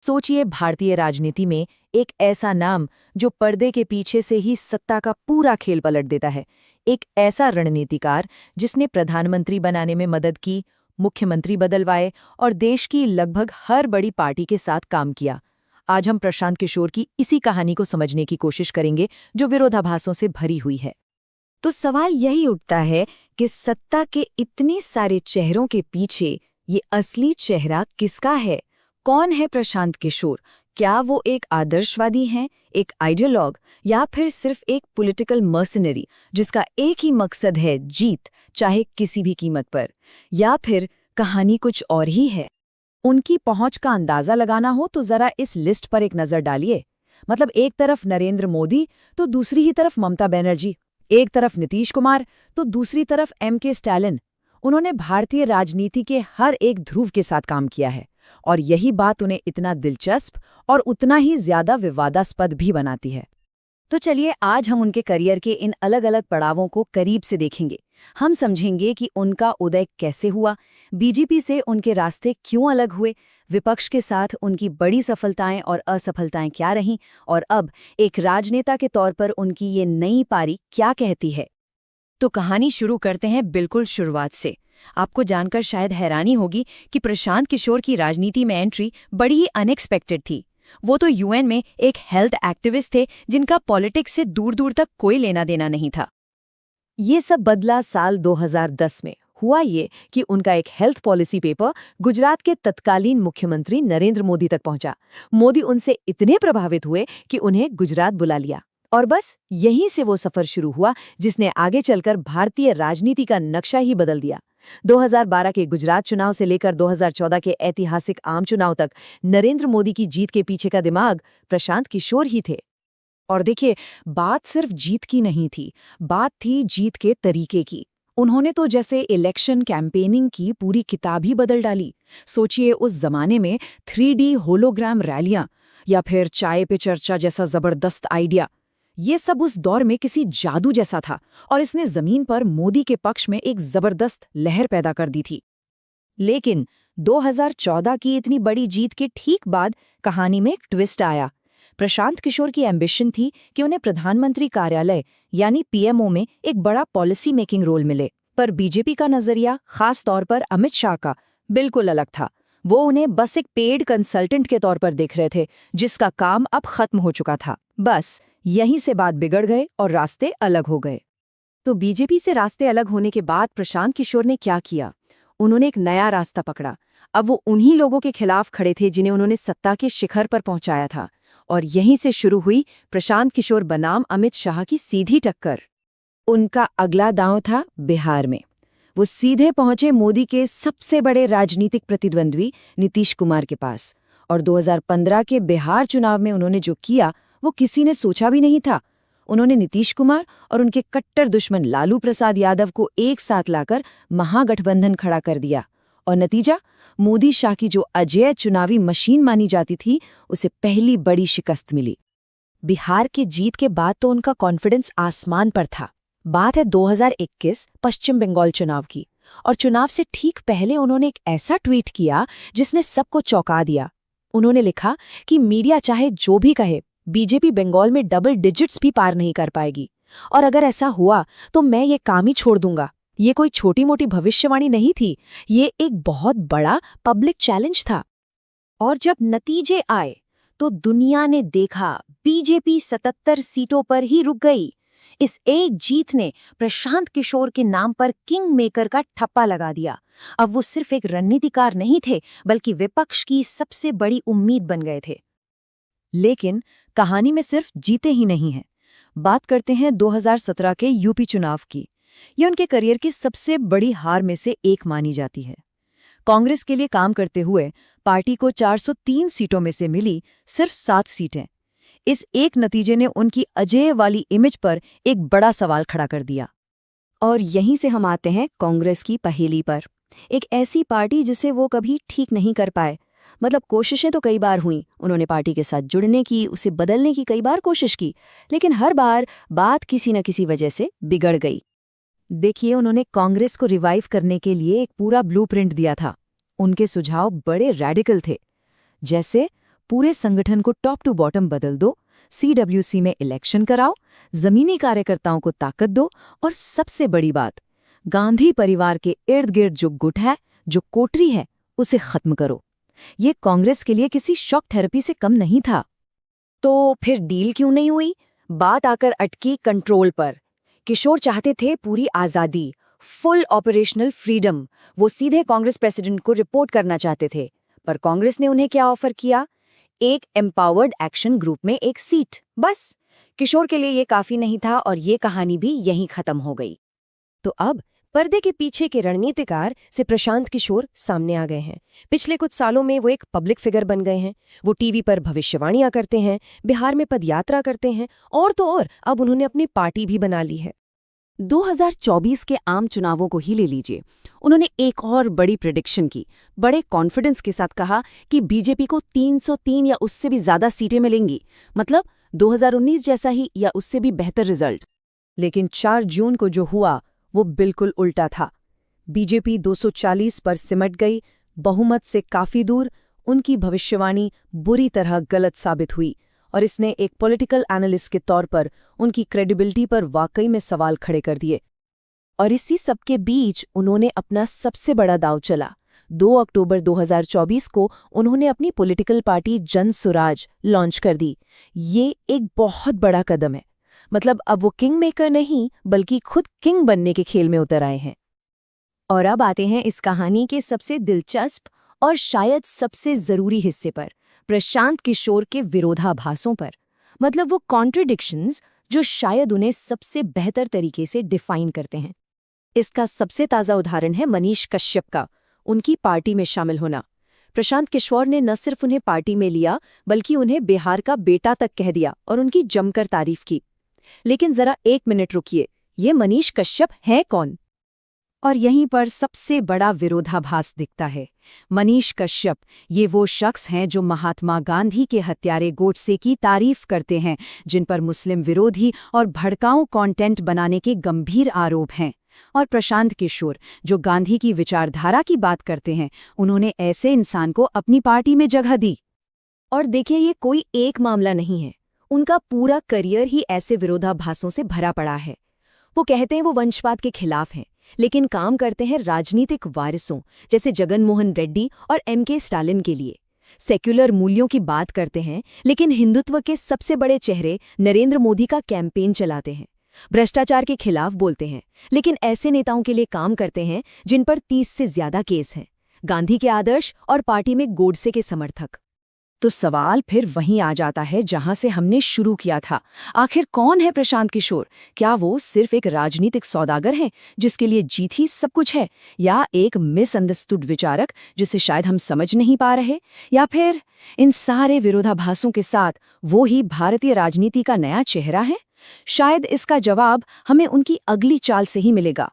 सोचिए भारतीय राजनीति में एक ऐसा नाम जो पर्दे के पीछे से ही सत्ता का पूरा खेल पलट देता है। एक ऐसा रणनीतिकार जिसने प्रधानमंत्री बनाने में मदद की, मुख्यमंत्री बदलवाए और देश की लगभग हर बड़ी पार्टी के साथ काम किया। आज हम प्रशांत किशोर की इसी कहानी को समझने की कोशिश करेंगे जो विरोधाभासों से भरी हुई है। तो सवाल यही उठता है कि सत्ता के इतने सारे चेहरों के पीछे ये असली चेहरा किसका है? कौन है प्रशांत किशोर? क्या वो एक आदर्शवादी हैं, एक आइडियोलॉग, या फिर सिर्फ एक पॉलिटिकल मर्सनरी जिसका एक ही मकसद है जीत, चाहे किसी भी कीमत पर? या फिर कहानी कुछ और ही है? उनकी पहुंच का अंदाजा लगाना हो तो जरा इस लिस्ट पर एक नजर डालिए। मतलब एक तरफ नरेंद्र मोदी तो दूसरी ही तरफ ममता बनर्जी, एक तरफ नीतीश कुमार तो दूसरी तरफ एम.के. स्टालिन। उन्होंने भारतीय राजनीति के हर एक ध्रुव के साथ काम किया है और यही बात उन्हें इतना दिलचस्प और उतना ही ज्यादा विवादास्पद भी बनाती है। तो चलिए आज हम उनके करियर के इन अलग अलग पड़ावों को करीब से देखेंगे। हम समझेंगे कि उनका उदय कैसे हुआ, बीजेपी से उनके रास्ते क्यों अलग हुए, विपक्ष के साथ उनकी बड़ी सफलताएं और असफलताएं क्या रहीं, और अब एक राजनेता के तौर पर उनकी ये नई पारी क्या कहती है। तो कहानी शुरू करते हैं बिल्कुल शुरुआत से। आपको जानकर शायद हैरानी होगी कि प्रशांत किशोर की राजनीति में एंट्री बड़ी ही अनएक्सपेक्टेड थी। वो तो यूएन में एक हेल्थ एक्टिविस्ट थे जिनका पॉलिटिक्स से दूर दूर तक कोई लेना देना नहीं था। ये सब बदला साल 2010 में। हुआ ये कि उनका एक हेल्थ पॉलिसी पेपर गुजरात के तत्कालीन मुख्यमंत्री नरेंद्र मोदी तक पहुंचा। मोदी उनसे इतने प्रभावित हुए कि उन्हें गुजरात बुला लिया और बस यहीं से वो सफर शुरू हुआ जिसने आगे चलकर भारतीय राजनीति का नक्शा ही बदल दिया। 2012 के गुजरात चुनाव से लेकर 2014 के ऐतिहासिक आम चुनाव तक नरेंद्र मोदी की जीत के पीछे का दिमाग प्रशांत किशोर ही थे। और देखिए, बात सिर्फ जीत की नहीं थी, बात थी जीत के तरीके की। उन्होंने तो जैसे इलेक्शन कैंपेनिंग की पूरी किताब ही बदल डाली। सोचिए उस जमाने में 3D होलोग्राम रैलियां या फिर चाय पे चर्चा जैसा जबरदस्त आइडिया, ये सब उस दौर में किसी जादू जैसा था और इसने जमीन पर मोदी के पक्ष में एक जबरदस्त लहर पैदा कर दी थी। लेकिन 2014 की इतनी बड़ी जीत के ठीक बाद कहानी में एक ट्विस्ट आया। प्रशांत किशोर की एम्बिशन थी कि उन्हें प्रधानमंत्री कार्यालय यानी पीएमओ में एक बड़ा पॉलिसी मेकिंग रोल मिले, पर बीजेपी का नजरिया, खास तौर पर अमित शाह का, बिल्कुल अलग था। वो उन्हें बस एक पेड कंसल्टेंट के तौर पर देख रहे थे जिसका काम अब खत्म हो चुका था। बस यहीं से बात बिगड़ गए और रास्ते अलग हो गए। तो बीजेपी से रास्ते अलग होने के बाद प्रशांत किशोर ने क्या किया? उन्होंने एक नया रास्ता पकड़ा। अब वो उन्हीं लोगों के खिलाफ खड़े थे जिन्हें उन्होंने सत्ता के शिखर पर पहुंचाया था, और यहीं से शुरू हुई प्रशांत किशोर बनाम अमित शाह की सीधी टक्कर। उनका अगला दांव था बिहार में। वो सीधे पहुंचे मोदी के सबसे बड़े राजनीतिक प्रतिद्वंद्वी नीतीश कुमार के पास, और 2015 के बिहार चुनाव में उन्होंने जो किया वो किसी ने सोचा भी नहीं था। उन्होंने नीतीश कुमार और उनके कट्टर दुश्मन लालू प्रसाद यादव को एक साथ लाकर महागठबंधन खड़ा कर दिया, और नतीजा, मोदी शाह की जो अजेय चुनावी मशीन मानी जाती थी उसे पहली बड़ी शिकस्त मिली। बिहार की जीत के बाद तो उनका कॉन्फिडेंस आसमान पर था। बात है 2021 पश्चिम बंगाल चुनाव की, और चुनाव से ठीक पहले उन्होंने एक ऐसा ट्वीट किया जिसने सबको चौंका दिया। उन्होंने लिखा कि मीडिया चाहे जो भी कहे, बीजेपी बंगाल में डबल डिजिट्स भी पार नहीं कर पाएगी, और अगर ऐसा हुआ तो मैं ये काम ही छोड़ दूंगा। ये कोई छोटी मोटी भविष्यवाणी नहीं थी, ये एक बहुत बड़ा पब्लिक चैलेंज था। और जब नतीजे आए तो दुनिया ने देखा बीजेपी 77 सीटों पर ही रुक गई। इस एक जीत ने प्रशांत किशोर के नाम पर किंग मेकर का ठप्पा लगा दिया। अब वो सिर्फ एक रणनीतिकार नहीं थे, बल्कि विपक्ष की सबसे बड़ी उम्मीद बन गए थे। लेकिन कहानी में सिर्फ जीते ही नहीं हैं। बात करते हैं 2017 के यूपी चुनाव की। ये उनके करियर की सबसे बड़ी हार में से एक मानी जाती है। कांग्रेस के लिए काम करते हुए पार्टी को 403 सीटों में से मिली सिर्फ 7 सीटें। इस एक नतीजे ने उनकी अजेय वाली इमेज पर एक बड़ा सवाल खड़ा कर दिया। और यहीं से हम आते हैं कांग्रेस की पहेली पर। एक ऐसी पार्टी जिसे वो कभी ठीक नहीं कर पाए। मतलब कोशिशें तो कई बार हुई, उन्होंने पार्टी के साथ जुड़ने की, उसे बदलने की कई बार कोशिश की, लेकिन हर बार बात किसी न किसी वजह से बिगड़ गई। देखिए, उन्होंने कांग्रेस को रिवाइव करने के लिए एक पूरा ब्लूप्रिंट दिया था। उनके सुझाव बड़े रैडिकल थे, जैसे पूरे संगठन को टॉप टू बॉटम बदल दो, CWC में इलेक्शन कराओ, जमीनी कार्यकर्ताओं को ताकत दो और सबसे बड़ी बात, गांधी परिवार के इर्द गिर्द जो गुट है, जो कोटरी है, उसे खत्म करो। ये कांग्रेस के लिए किसी शॉक थेरेपी से कम नहीं था। तो फिर डील क्यों नहीं हुई? बात आकर अटकी कंट्रोल पर। किशोर चाहते थे पूरी आजादी, फुल ऑपरेशनल फ्रीडम। वो सीधे कांग्रेस प्रेसिडेंट को रिपोर्ट करना चाहते थे। पर कांग्रेस ने उन्हें क्या ऑफर किया? एक एम्पावर्ड एक्शन ग्रुप में एक सीट, बस। किशोर के लिए ये काफी नहीं था और ये कहानी भी यहीं खत्म हो गई। तो अब पर्दे के पीछे के रणनीतिकार से प्रशांत किशोर सामने आ गए हैं। पिछले कुछ सालों में वो एक पब्लिक फिगर बन गए हैं। वो टीवी पर भविष्यवाणियां करते हैं, बिहार में पदयात्रा करते हैं और तो और अब उन्होंने अपनी पार्टी भी बना ली है। 2024 के आम चुनावों को ही ले लीजिए। उन्होंने एक और बड़ी प्रेडिक्शन की, बड़े कॉन्फिडेंस के साथ कहा कि बीजेपी को 303 या उससे भी ज्यादा सीटें मिलेंगी, मतलब 2019 जैसा ही या उससे भी बेहतर रिजल्ट। लेकिन 4 जून को जो हुआ वो बिल्कुल उल्टा था। बीजेपी 240 पर सिमट गई, बहुमत से काफी दूर। उनकी भविष्यवाणी बुरी तरह गलत साबित हुई और इसने एक पॉलिटिकल एनालिस्ट के तौर पर उनकी क्रेडिबिलिटी पर वाकई में सवाल खड़े कर दिए। और इसी सबके बीच उन्होंने अपना सबसे बड़ा दांव चला। 2 अक्टूबर 2024 को उन्होंने अपनी political party Jan Suraaj launch कर दी। ये एक बहुत बड़ा कदम है। मतलब अब वो किंग मेकर नहीं, बल्कि खुद किंग बनने के खेल में उतर आए हैं। और अब आते हैं इस कहानी के सबसे दिलचस्प और शायद सबसे जरूरी हिस्से पर, प्रशांत किशोर के विरोधाभासों पर। मतलब वो कॉन्ट्रडिक्शंस जो शायद उन्हें सबसे बेहतर तरीके से डिफाइन करते हैं। इसका सबसे ताज़ा उदाहरण है मनीष कश्यप का, उनकी पार्टी में शामिल होना। प्रशांत किशोर ने न सिर्फ उन्हें पार्टी में लिया, बल्कि उन्हें बिहार का बेटा तक कह दिया और उनकी जमकर तारीफ की। लेकिन जरा एक मिनट रुकिए, ये मनीष कश्यप है कौन? और यहीं पर सबसे बड़ा विरोधाभास दिखता है। मनीष कश्यप ये वो शख्स हैं जो महात्मा गांधी के हत्यारे गोडसे की तारीफ करते हैं, जिन पर मुस्लिम विरोधी और भड़काऊ कंटेंट बनाने के गंभीर आरोप हैं। और प्रशांत किशोर जो गांधी की विचारधारा की बात करते हैं, उन्होंने ऐसे इंसान को अपनी पार्टी में जगह दी। और देखिए, ये कोई एक मामला नहीं है, उनका पूरा करियर ही ऐसे विरोधाभासों से भरा पड़ा है। वो कहते हैं वो वंशवाद के खिलाफ हैं, लेकिन काम करते हैं राजनीतिक वारिसों जैसे जगन मोहन रेड्डी और MK स्टालिन के लिए। सेक्युलर मूल्यों की बात करते हैं, लेकिन हिंदुत्व के सबसे बड़े चेहरे नरेंद्र मोदी का कैंपेन चलाते हैं। भ्रष्टाचार के खिलाफ बोलते हैं, लेकिन ऐसे नेताओं के लिए काम करते हैं जिन पर 30 से ज्यादा केस हैं। गांधी के आदर्श और पार्टी में गोडसे के समर्थक। तो सवाल फिर वहीं आ जाता है जहां से हमने शुरू किया था। आखिर कौन है प्रशांत किशोर? क्या वो सिर्फ एक राजनीतिक सौदागर हैं जिसके लिए जीत ही सब कुछ है, या एक मिसअंडरस्टूड विचारक जिसे शायद हम समझ नहीं पा रहे, या फिर इन सारे विरोधाभासों के साथ वो ही भारतीय राजनीति का नया चेहरा है? शायद इसका जवाब हमें उनकी अगली चाल से ही मिलेगा।